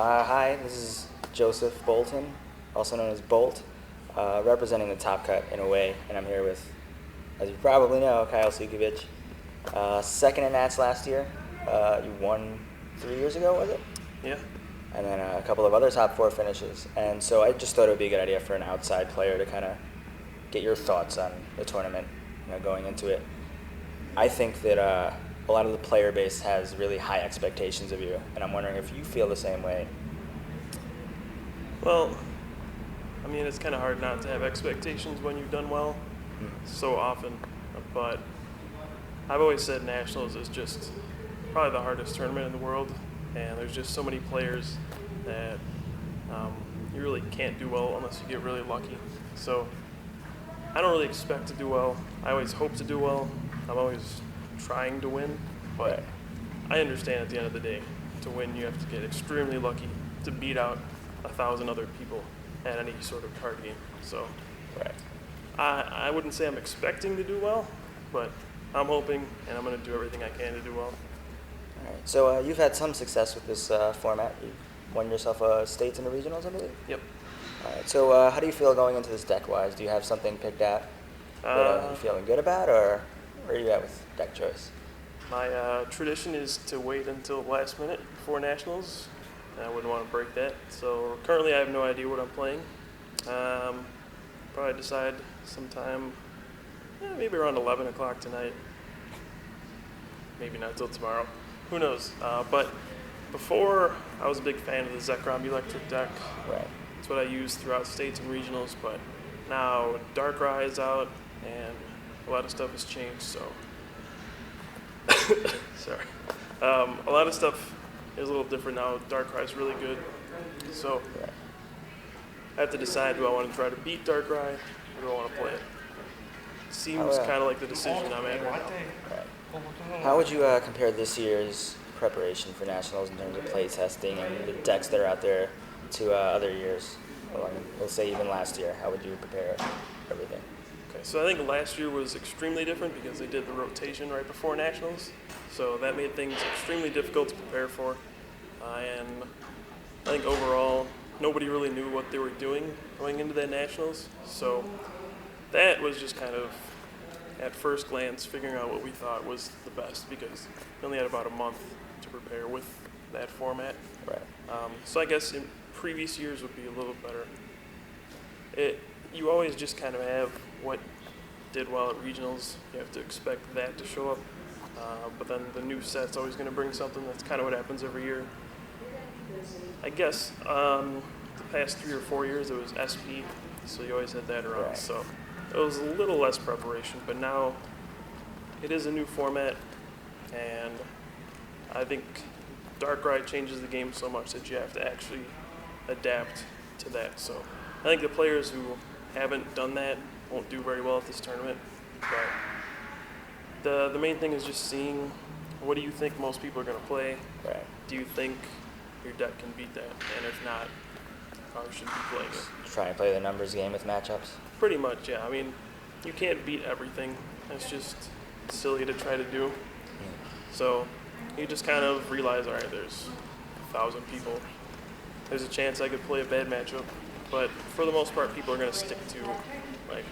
Hi, this is Josef Bolton, also known as Bolt, representing the Top Cut in a way, and I'm here with, as you probably know, Kyle Sucevich. Second in Nats last year. You won 3 years ago, was it? Yeah. And then a couple of other top four finishes. And so I just thought it would be a good idea for an outside player to kind of get your thoughts on the tournament, going into it. I think that a lot of the player base has really high expectations of you, and I'm wondering if you feel the same way. Well, I mean, it's kind of hard not to have expectations when you've done well so often, but I've always said Nationals is just probably the hardest tournament in the world, and there's just so many players that you really can't do well unless you get really lucky. So I don't really expect to do well. I always hope to do well. I'm always trying to win, but I understand at the end of the day, to win you have to get extremely lucky to beat out 1,000 other people at any sort of card game. So I wouldn't say I'm expecting to do well, but I'm hoping, and I'm going to do everything I can to do well. All right. So you've had some success with this format. You've won yourself a states and a regionals, I believe? Yep. All right. So how do you feel going into this deck-wise? Do you have something picked out that you're feeling good about, or where are you at with deck choice? My tradition is to wait until the last minute before Nationals. I wouldn't want to break that. So currently I have no idea what I'm playing. Probably decide sometime, maybe around 11 o'clock tonight. Maybe not till tomorrow. Who knows? But before, I was a big fan of the Zekrom Electric deck. Right. That's what I used throughout states and regionals, but now Darkrai is out and a lot of stuff has changed, so sorry. A lot of stuff is a little different now. Darkrai is really good, so I have to decide, do I want to try to beat Darkrai or do I want to play it? Seems kind of like the decision I'm at right now. Right. How would you compare this year's preparation for Nationals in terms of play testing and the decks that are out there to other years? Well, I mean, let's say even last year. How would you prepare everything? Okay, so I think last year was extremely different because they did the rotation right before Nationals, so that made things extremely difficult to prepare for. And I think overall, nobody really knew what they were doing going into that Nationals, so that was just kind of, at first glance, figuring out what we thought was the best because we only had about a month to prepare with that format. Right. So I guess in previous years would be a little better. You always just kind of have what did well at regionals. You have to expect that to show up. But then the new set's always going to bring something. That's kind of what happens every year. I guess the past 3 or 4 years it was SP, so you always had that around. Right. So it was a little less preparation, but now it is a new format, and I think Darkrai changes the game so much that you have to actually adapt to that. So I think the players who haven't done that won't do very well at this tournament. But the main thing is just seeing, what do you think most people are going to play? Right. Do you think your deck can beat that? And if not, how should you be playing it? Trying to play the numbers game with matchups? Pretty much, yeah. I mean, you can't beat everything. That's just silly to try to do. So you just kind of realize, all right, there's 1,000 people. There's a chance I could play a bad matchup. But for the most part, people are going to stick to, like,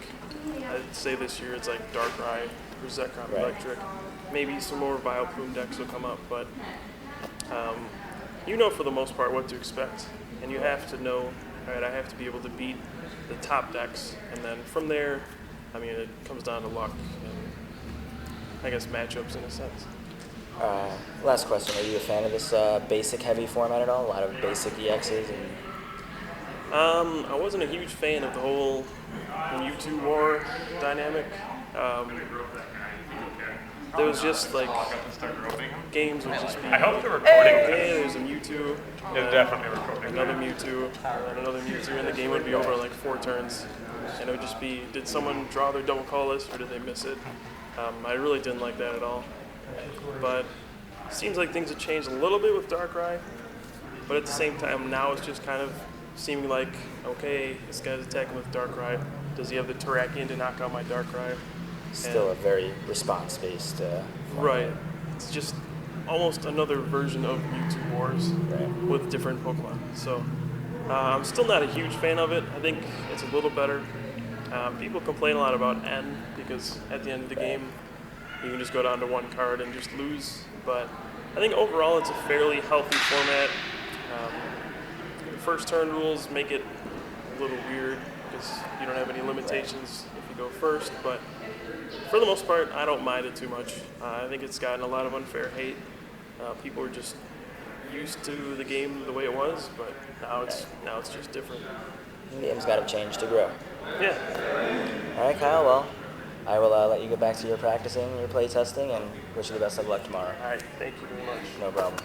I'd say this year it's like Darkrai or Zekrom Electric. Maybe some more Vileplume decks will come up, but you know for the most part what to expect. And you have to know, all right, I have to be able to beat the top decks. And then from there, I mean, it comes down to luck and, I guess, matchups in a sense. Last question. Are you a fan of this basic heavy format at all? A lot of basic EXs and... I wasn't a huge fan of the whole Mewtwo war dynamic. There was just like games would just be. I hope the recording. Okay, there's a Mewtwo. It's definitely recording. Another Mewtwo, and another Mewtwo, and the game would be over in like 4 turns. And it would just be, did someone draw their double call list or did they miss it? I really didn't like that at all. But it seems like things have changed a little bit with Darkrai. But at the same time, now it's just kind of seeming like, okay, this guy's attacking with Darkrai. Does he have the Terrakion to knock out my Darkrai? Still a very response-based right. It's just almost another version of Mewtwo Wars Right. with different Pokemon. So I'm still not a huge fan of it. I think it's a little better. People complain a lot about N because at the end of the game, you can just go down to one card and just lose. But I think overall it's a fairly healthy format. The first turn rules make it a little weird because you don't have any limitations if you go first. But for the most part, I don't mind it too much. I think it's gotten a lot of unfair hate. People are just used to the game the way it was, but now it's just different. The game's got to change to grow. Yeah. All right, Kyle. Well, I will let you get back to your practicing, your play testing, and wish you the best of luck tomorrow. All right. Thank you very much. No problem.